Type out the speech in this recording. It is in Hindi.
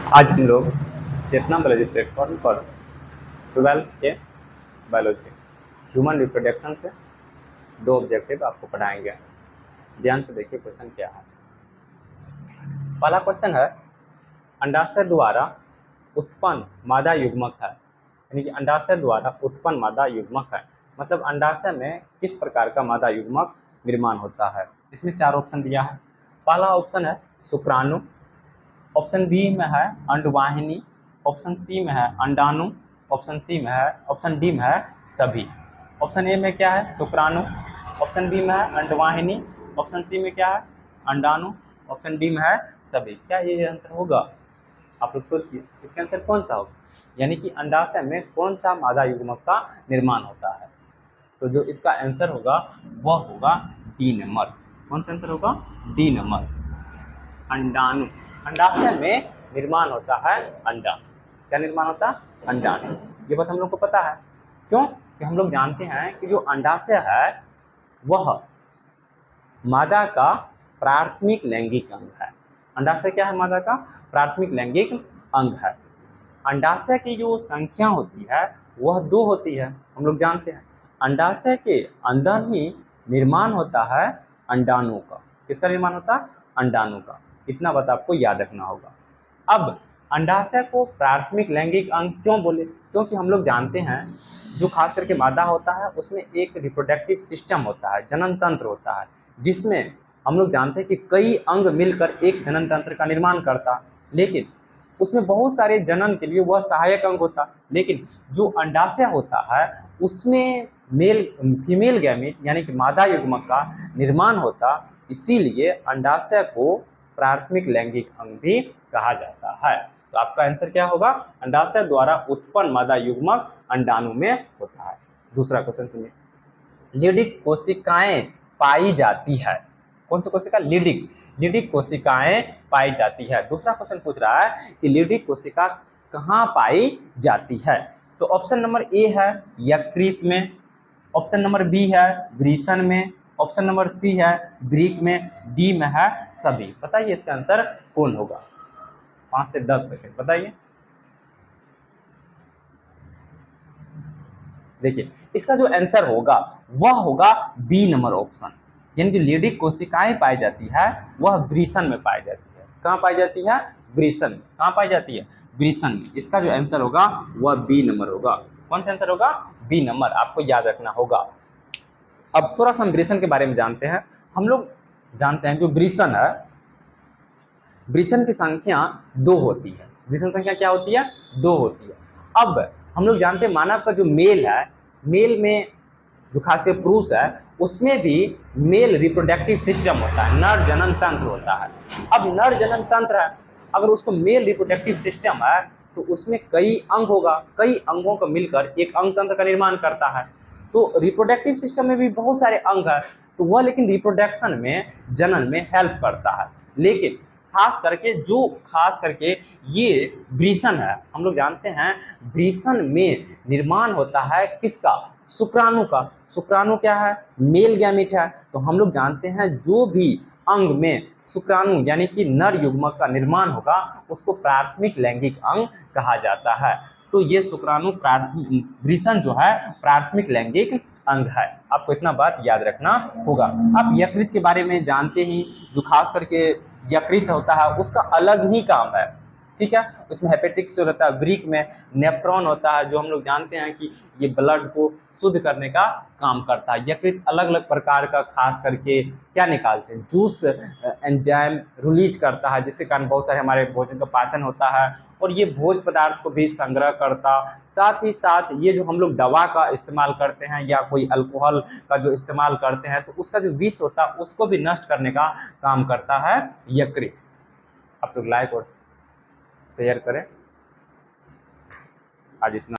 आज हम लोग चेतना बायोलॉजी प्लेटफॉर्म पर 12th के बायोलॉजी ह्यूमन रिप्रोडक्शन से 2 ऑब्जेक्टिव आपको पढ़ाएंगे। ध्यान से देखिए क्वेश्चन क्या है। पहला क्वेश्चन है, अंडाशय द्वारा उत्पन्न मादा युग्मक है, यानी कि अंडाशय द्वारा उत्पन्न मादा युग्मक है, मतलब अंडाशय में किस प्रकार का मादा युग्मक निर्माण होता है। इसमें 4 ऑप्शन दिया है। पहला ऑप्शन है शुक्राणु, ऑप्शन बी में है अंडवाहिनी, ऑप्शन सी में है अंडाणु, ऑप्शन डी में है सभी। ऑप्शन ए में क्या है शुक्राणु, ऑप्शन बी में है अंडवाहिनी, ऑप्शन सी में क्या है अंडाणु, ऑप्शन डी में है सभी। क्या ये आंसर होगा? आप लोग सोचिए इसका आंसर कौन सा होगा, यानी कि अंडाशय में कौन सा मादा युग्मक का निर्माण होता है। तो जो इसका आंसर होगा वह होगा डी नंबर। कौन सा आंसर होगा? डी नंबर, अंडाणु। अंडाशय में निर्माण होता है अंडा। क्या निर्माण होता है? अंडाणु। ये बात हम लोग को पता है। क्यों? कि हम लोग जानते हैं कि जो अंडाशय है वह मादा का प्राथमिक लैंगिक अंग है। अंडाशय क्या है? मादा का प्राथमिक लैंगिक अंग है। अंडाशय की जो संख्या होती है वह 2 होती है, हम लोग जानते हैं। अंडाशय के अंदर ही निर्माण होता है अंडाणु का। किसका निर्माण होता है? अंडाणु का। इतना बात आपको याद रखना होगा। अब अंडाशय को प्राथमिक लैंगिक अंग क्यों बोले? क्योंकि हम लोग जानते हैं जो खास करके मादा होता है उसमें एक रिप्रोडक्टिव सिस्टम होता है, जनन तंत्र होता है, जिसमें हम लोग जानते हैं कि कई अंग मिलकर एक जनन तंत्र का निर्माण करता, लेकिन उसमें बहुत सारे जनन के लिए वह सहायक अंग होता। लेकिन जो अंडाशय होता है उसमें फीमेल गैमेट यानी कि मादा युग्मक का निर्माण होता, इसीलिए अंडाशय को प्राथमिक लैंगिक अंग भी कहा जाता है। तो आपका आंसर क्या होगा? अंडाशय द्वारा उत्पन्न मादा युग्मक अंडाणु में होता है। दूसरा क्वेश्चन सुनिए, लीडिक कोशिकाएं पाई जाती है। कौन सी कोशिका? लीडिक कोशिकाएं पाई जाती है। दूसरा क्वेश्चन पूछ रहा है कि लीडिक कोशिका कहाँ पाई जाती है। तो ऑप्शन नंबर ए है यकृत में, ऑप्शन नंबर बी है वृषण में, ऑप्शन नंबर सी है ब्रीक में, डी में है सभी। बताइए इसका आंसर कौन होगा? 5 से 10 सेकंड बताइए। देखिए इसका जो आंसर होगा वह होगा बी नंबर ऑप्शन, यानी जो लीडिक कोशिकाएं पाई जाती है वह वृषण में पाई जाती है। कहाँ पाई जाती है? वृषण में। कहाँ पाई जाती है? वृषण में। इसका जो आंसर होगा वह बी नंबर होगा। कौन सा आंसर होगा? B number. आपको याद रखना होगा। अब थोड़ा सा हम वृषण के बारे में जानते हैं। हम लोग जानते हैं जो वृषण है, वृषण की संख्या 2 होती है। वृषण संख्या क्या होती है? 2 होती है। अब हम लोग जानते हैं मानव का जो मेल है, मेल में जो खासकर पुरुष है उसमें भी मेल रिप्रोडक्टिव सिस्टम होता है, नर जनन तंत्र होता है। अब नर जनन तंत्र है, अगर उसको मेल रिप्रोडक्टिव सिस्टम है तो उसमें कई अंग होगा, कई अंगों को मिलकर एक अंग तंत्र का निर्माण करता है। तो रिप्रोडक्टिव सिस्टम में भी बहुत सारे अंग है, तो वह लेकिन रिप्रोडक्शन में, जनन में हेल्प करता है। लेकिन खास करके ये वृषण है, हम लोग जानते हैं वृषण में निर्माण होता है किसका? शुक्राणु का। शुक्राणु क्या है? मेल गैमेट है। तो हम लोग जानते हैं जो भी अंग में शुक्राणु यानी कि नर युग्मक का निर्माण होगा उसको प्राथमिक लैंगिक अंग कहा जाता है। तो ये शुक्राणु वृषण जो है प्राथमिक लैंगिक अंग है। आपको इतना बात याद रखना होगा। आप यकृत के बारे में जानते ही, जो खास करके यकृत होता है उसका अलग ही काम है, ठीक है। उसमें हेपेटिक्स होता है, ब्रीक में नेफ्रॉन होता है, जो हम लोग जानते हैं कि ये ब्लड को शुद्ध करने का काम करता है। यकृत अलग अलग प्रकार का खास करके क्या निकालते हैं? जूस एंजाइम रिलीज करता है, जिसके कारण बहुत सारे हमारे भोजन का पाचन होता है और ये भोज्य पदार्थ को भी संग्रह करता। साथ ही साथ ये जो हम लोग दवा का इस्तेमाल करते हैं या कोई अल्कोहल का जो इस्तेमाल करते हैं तो उसका जो विष होता है उसको भी नष्ट करने का काम करता है यकृत। आप लोग लाइक और शेयर करें। आज इतना।